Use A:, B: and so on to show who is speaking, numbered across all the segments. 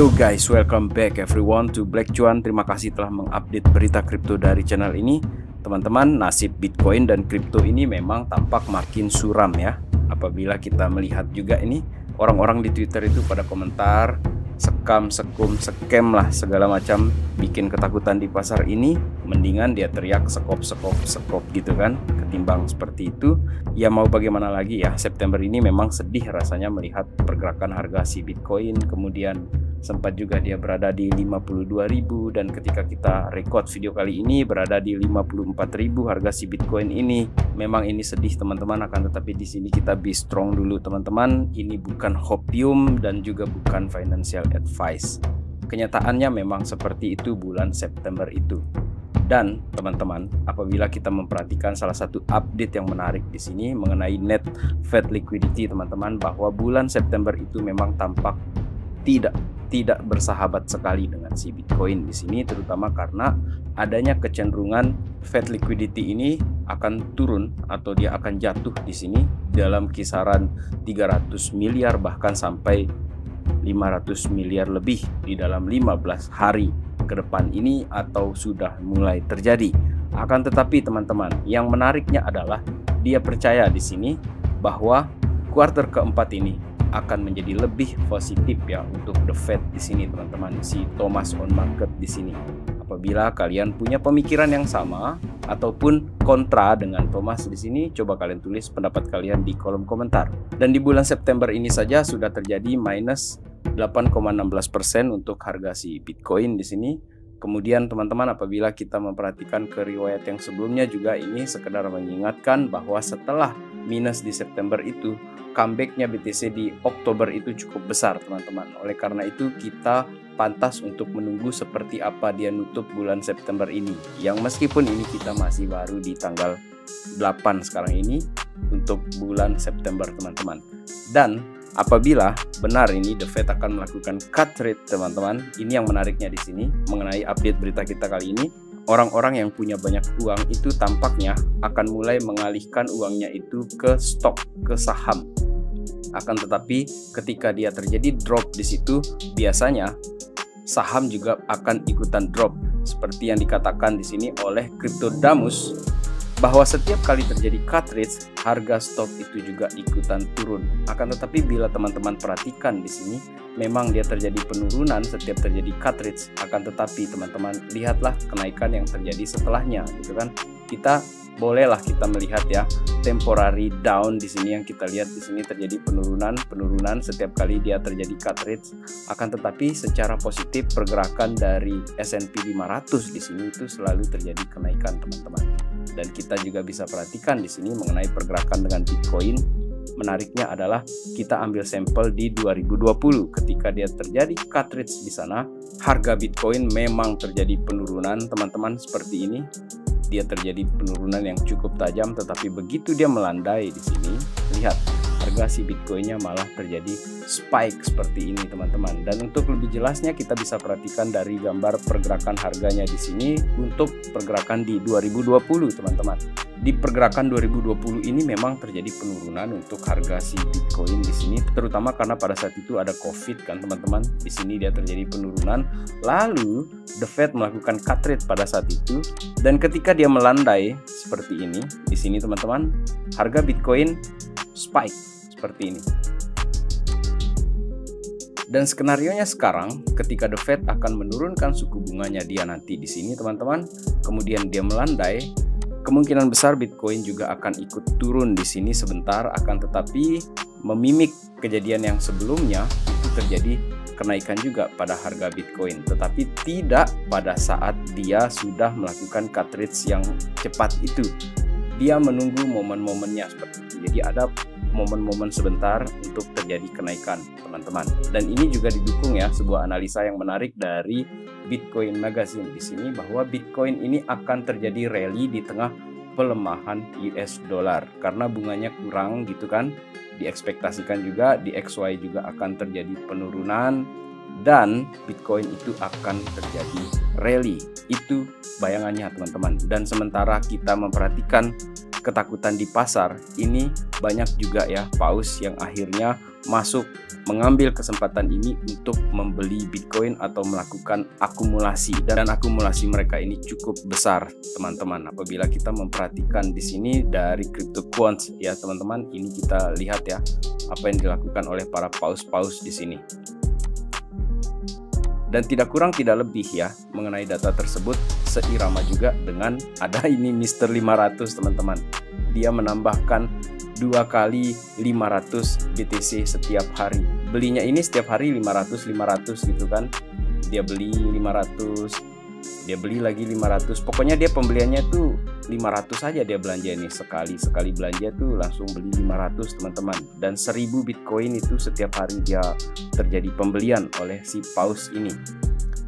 A: Yo guys, welcome back everyone to Black Cuan. Terima kasih telah mengupdate berita kripto dari channel ini. Teman-teman, nasib Bitcoin dan kripto ini memang tampak makin suram ya. Apabila kita melihat juga ini, orang-orang di Twitter itu pada komentar sekam, sekum, scam lah segala macam, bikin ketakutan di pasar ini. Mendingan dia teriak sekop gitu kan, ketimbang seperti itu. Ya mau bagaimana lagi ya, September ini memang sedih rasanya melihat pergerakan harga si Bitcoin. Kemudian sempat juga dia berada di 52.000, dan ketika kita record video kali ini berada di 54.000 harga si Bitcoin ini. Memang ini sedih teman-teman, akan tetapi di sini kita be strong dulu teman-teman. Ini bukan hopium dan juga bukan financial advice. Kenyataannya memang seperti itu bulan September itu. Dan teman-teman, apabila kita memperhatikan salah satu update yang menarik di sini mengenai net Fed liquidity teman-teman, bahwa bulan September itu memang tampak tidak bersahabat sekali dengan si Bitcoin di sini, terutama karena adanya kecenderungan Fed liquidity ini akan turun atau dia akan jatuh di sini dalam kisaran 300 miliar bahkan sampai 500 miliar lebih di dalam 15 hari ke depan ini, atau sudah mulai terjadi. Akan tetapi teman-teman, yang menariknya adalah dia percaya di sini bahwa kuartal keempat ini akan menjadi lebih positif ya untuk the Fed di sini teman-teman, si Thomas on market di sini. Apabila kalian punya pemikiran yang sama ataupun kontra dengan Thomas di sini, coba kalian tulis pendapat kalian di kolom komentar. Dan di bulan September ini saja sudah terjadi minus 8,16% untuk harga si Bitcoin di sini. Kemudian teman-teman, apabila kita memperhatikan ke riwayat yang sebelumnya juga, ini sekedar mengingatkan bahwa setelah minus di September itu, comebacknya BTC di Oktober itu cukup besar teman-teman. Oleh karena itu kita pantas untuk menunggu seperti apa dia nutup bulan September ini, yang meskipun ini kita masih baru di tanggal 8 sekarang ini untuk bulan September teman-teman. Dan apabila benar ini the Fed akan melakukan cut rate teman-teman, ini yang menariknya di sini mengenai update berita kita kali ini. Orang-orang yang punya banyak uang itu tampaknya akan mulai mengalihkan uangnya itu ke stok, ke saham. Akan tetapi ketika dia terjadi drop di situ, biasanya saham juga akan ikutan drop, seperti yang dikatakan di sini oleh Cryptodamus, bahwa setiap kali terjadi cut rate, harga stok itu juga ikutan turun. Akan tetapi bila teman-teman perhatikan di sini, memang dia terjadi penurunan setiap terjadi cut rate. Akan tetapi teman-teman lihatlah kenaikan yang terjadi setelahnya, gitu kan? Kita bolehlah kita melihat ya temporary down di sini, yang kita lihat di sini terjadi penurunan setiap kali dia terjadi cut rate. Akan tetapi secara positif pergerakan dari S&P 500 di sini itu selalu terjadi kenaikan teman-teman. Dan kita juga bisa perhatikan di sini mengenai pergerakan dengan Bitcoin. Menariknya adalah kita ambil sampel di 2020 ketika dia terjadi cut rate di sana, harga Bitcoin memang terjadi penurunan teman-teman seperti ini. Dia terjadi penurunan yang cukup tajam, tetapi begitu dia melandai di sini, lihat harga si Bitcoinnya malah terjadi spike seperti ini teman-teman. Dan untuk lebih jelasnya kita bisa perhatikan dari gambar pergerakan harganya di sini untuk pergerakan di 2020 teman-teman. Di pergerakan 2020 ini memang terjadi penurunan untuk harga si Bitcoin di sini, terutama karena pada saat itu ada COVID kan teman-teman. Di sini dia terjadi penurunan. Lalu the Fed melakukan cut rate pada saat itu, dan ketika dia melandai seperti ini di sini teman-teman, harga Bitcoin spike seperti ini. Dan skenarionya sekarang ketika the Fed akan menurunkan suku bunganya dia nanti di sini teman-teman, kemudian dia melandai, kemungkinan besar Bitcoin juga akan ikut turun di sini sebentar. Akan tetapi memimik kejadian yang sebelumnya, itu terjadi kenaikan juga pada harga Bitcoin, tetapi tidak pada saat dia sudah melakukan cut rate yang cepat itu. Dia menunggu momen-momennya seperti itu. Jadi ada momen-momen sebentar untuk terjadi kenaikan teman-teman. Dan ini juga didukung ya sebuah analisa yang menarik dari Bitcoin Magazine di sini, bahwa Bitcoin ini akan terjadi rally di tengah pelemahan US dollar karena bunganya kurang gitu kan. Diekspektasikan juga di XY juga akan terjadi penurunan dan Bitcoin itu akan terjadi rally. Itu bayangannya teman-teman. Dan sementara kita memperhatikan ketakutan di pasar, ini banyak juga ya paus yang akhirnya masuk mengambil kesempatan ini untuk membeli Bitcoin atau melakukan akumulasi, dan akumulasi mereka ini cukup besar teman-teman. Apabila kita memperhatikan di sini dari CryptoQuant ya teman-teman, ini kita lihat ya apa yang dilakukan oleh para paus-paus di sini. Dan tidak kurang tidak lebih ya mengenai data tersebut seirama juga dengan ada ini Mr. 500 teman-teman. Dia menambahkan 2 kali 500 BTC setiap hari. Belinya ini setiap hari 500 gitu kan. Dia beli 500, dia beli lagi 500. Pokoknya dia pembeliannya tuh 500 saja dia belanja ini, sekali belanja tuh langsung beli 500 teman-teman. Dan 1000 Bitcoin itu setiap hari dia terjadi pembelian oleh si paus ini.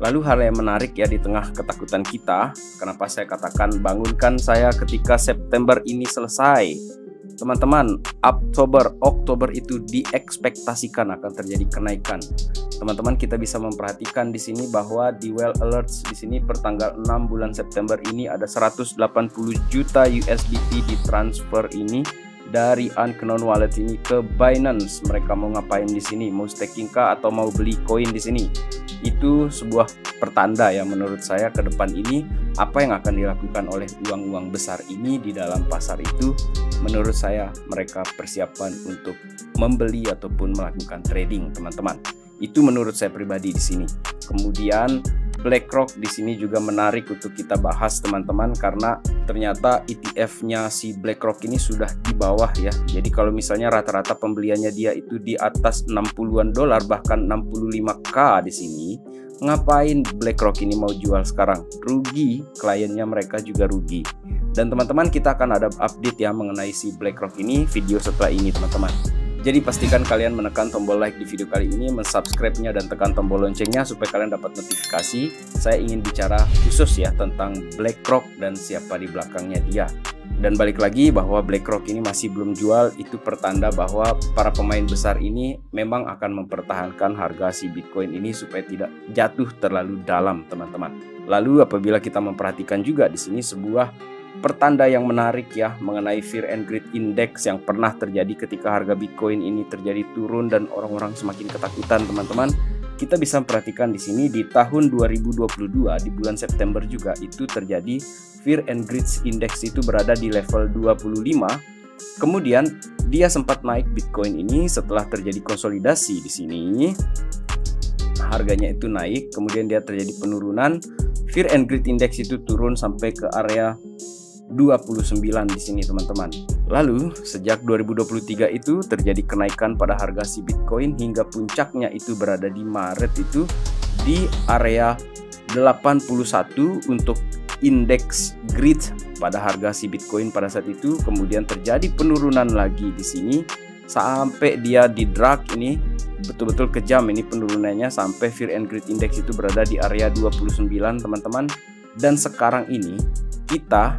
A: Lalu hal yang menarik ya di tengah ketakutan kita, kenapa saya katakan bangunkan saya ketika September ini selesai. Teman-teman, Oktober itu diekspektasikan akan terjadi kenaikan. Teman-teman, kita bisa memperhatikan di sini bahwa di Well Alerts di sini per tanggal 6 bulan September ini ada 180 juta USDT ditransfer ini dari Unknown Wallet ini ke Binance. Mereka mau ngapain di sini? Mau staking kah atau mau beli koin di sini? Itu sebuah pertanda ya menurut saya ke depan ini apa yang akan dilakukan oleh uang-uang besar ini di dalam pasar itu. Menurut saya mereka persiapan untuk membeli ataupun melakukan trading teman-teman. Itu menurut saya pribadi di sini. Kemudian BlackRock di sini juga menarik untuk kita bahas teman-teman, karena ternyata ETF-nya si BlackRock ini sudah di bawah ya. Jadi kalau misalnya rata-rata pembeliannya dia itu di atas 60-an dolar bahkan 65k di sini, ngapain BlackRock ini mau jual sekarang? Rugi, kliennya mereka juga rugi. Dan teman-teman, kita akan ada update ya mengenai si BlackRock ini video setelah ini teman-teman. Jadi pastikan kalian menekan tombol like di video kali ini, mensubscribe-nya dan tekan tombol loncengnya supaya kalian dapat notifikasi. Saya ingin bicara khusus ya tentang BlackRock dan siapa di belakangnya dia. Dan balik lagi bahwa BlackRock ini masih belum jual, itu pertanda bahwa para pemain besar ini memang akan mempertahankan harga si Bitcoin ini supaya tidak jatuh terlalu dalam teman-teman. Lalu apabila kita memperhatikan juga di sini sebuah pertanda yang menarik ya mengenai Fear and Greed Index yang pernah terjadi ketika harga Bitcoin ini terjadi turun dan orang-orang semakin ketakutan teman-teman. Kita bisa perhatikan di sini di tahun 2022 di bulan September juga itu terjadi Fear and Greed Index itu berada di level 25. Kemudian dia sempat naik Bitcoin ini setelah terjadi konsolidasi di sini. Harganya itu naik, kemudian dia terjadi penurunan. Fear and Greed Index itu turun sampai ke area 29 di sini teman-teman. Lalu sejak 2023 itu terjadi kenaikan pada harga si Bitcoin hingga puncaknya itu berada di Maret itu di area 81 untuk indeks greed pada harga si Bitcoin pada saat itu. Kemudian terjadi penurunan lagi di sini sampai dia di drag ini betul-betul kejam ini penurunannya sampai Fear and Greed Index itu berada di area 29 teman-teman. Dan sekarang ini kita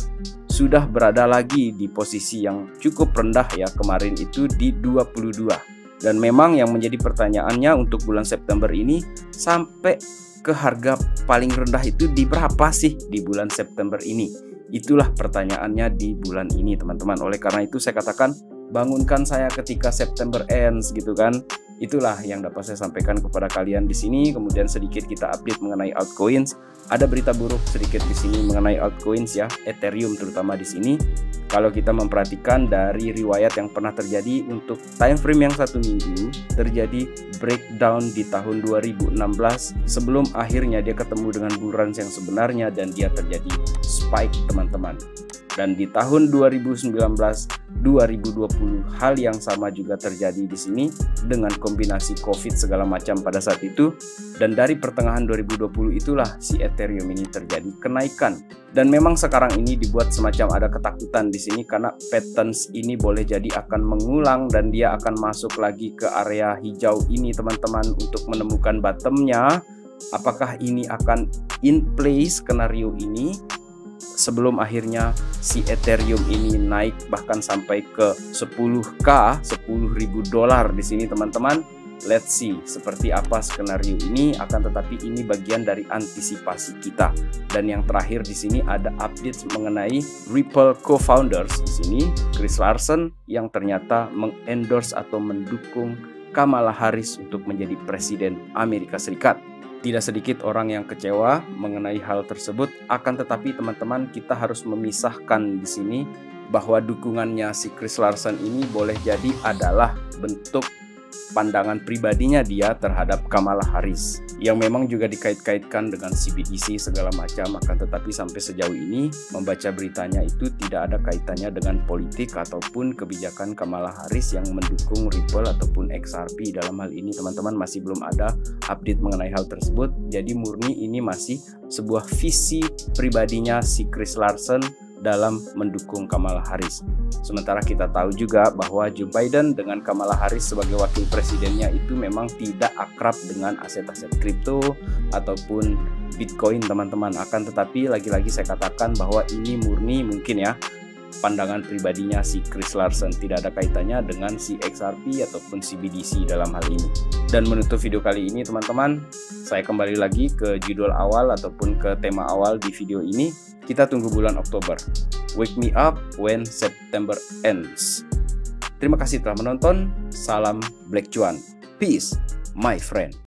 A: sudah berada lagi di posisi yang cukup rendah ya, kemarin itu di 22. Dan memang yang menjadi pertanyaannya untuk bulan September ini sampai ke harga paling rendah itu di berapa sih di bulan September ini? Itulah pertanyaannya di bulan ini teman-teman. Oleh karena itu saya katakan bangunkan saya ketika September ends gitu kan. Itulah yang dapat saya sampaikan kepada kalian di sini. Kemudian sedikit kita update mengenai altcoins. Ada berita buruk sedikit di sini mengenai altcoins ya, Ethereum terutama di sini. Kalau kita memperhatikan dari riwayat yang pernah terjadi untuk time frame yang 1 minggu, terjadi breakdown di tahun 2016 sebelum akhirnya dia ketemu dengan bull run yang sebenarnya dan dia terjadi spike teman-teman. Dan di tahun 2019, 2020 hal yang sama juga terjadi di sini dengan kombinasi COVID segala macam pada saat itu. Dan dari pertengahan 2020 itulah si Ethereum ini terjadi kenaikan. Dan memang sekarang ini dibuat semacam ada ketakutan di sini karena patterns ini boleh jadi akan mengulang dan dia akan masuk lagi ke area hijau ini teman-teman untuk menemukan bottomnya. Apakah ini akan in place skenario ini sebelum akhirnya si Ethereum ini naik bahkan sampai ke 10k, 10.000 dolar di sini teman-teman. Let's see seperti apa skenario ini, akan tetapi ini bagian dari antisipasi kita. Dan yang terakhir di sini ada update mengenai Ripple co-founders di sini, Chris Larsen yang ternyata mengendorse atau mendukung Kamala Harris untuk menjadi Presiden Amerika Serikat. Tidak sedikit orang yang kecewa mengenai hal tersebut, akan tetapi teman-teman, kita harus memisahkan di sini bahwa dukungannya si Chris Larsen ini boleh jadi adalah bentuk pandangan pribadinya dia terhadap Kamala Harris yang memang juga dikait-kaitkan dengan CBDC segala macam, akan tetapi sampai sejauh ini membaca beritanya itu tidak ada kaitannya dengan politik ataupun kebijakan Kamala Harris yang mendukung Ripple ataupun XRP. Dalam hal ini teman-teman masih belum ada update mengenai hal tersebut, jadi murni ini masih sebuah visi pribadinya si Chris Larsen dalam mendukung Kamala Harris. Sementara kita tahu juga bahwa Joe Biden dengan Kamala Harris sebagai wakil presidennya itu memang tidak akrab dengan aset-aset kripto ataupun Bitcoin teman-teman. Akan tetapi lagi-lagi saya katakan bahwa ini murni mungkin ya pandangan pribadinya si Chris Larsen, tidak ada kaitannya dengan si XRP ataupun CBDC dalam hal ini. Dan menutup video kali ini teman-teman, saya kembali lagi ke judul awal ataupun ke tema awal di video ini. Kita tunggu bulan Oktober. Wake me up when September ends. Terima kasih telah menonton. Salam Black Cuan. Peace, my friend.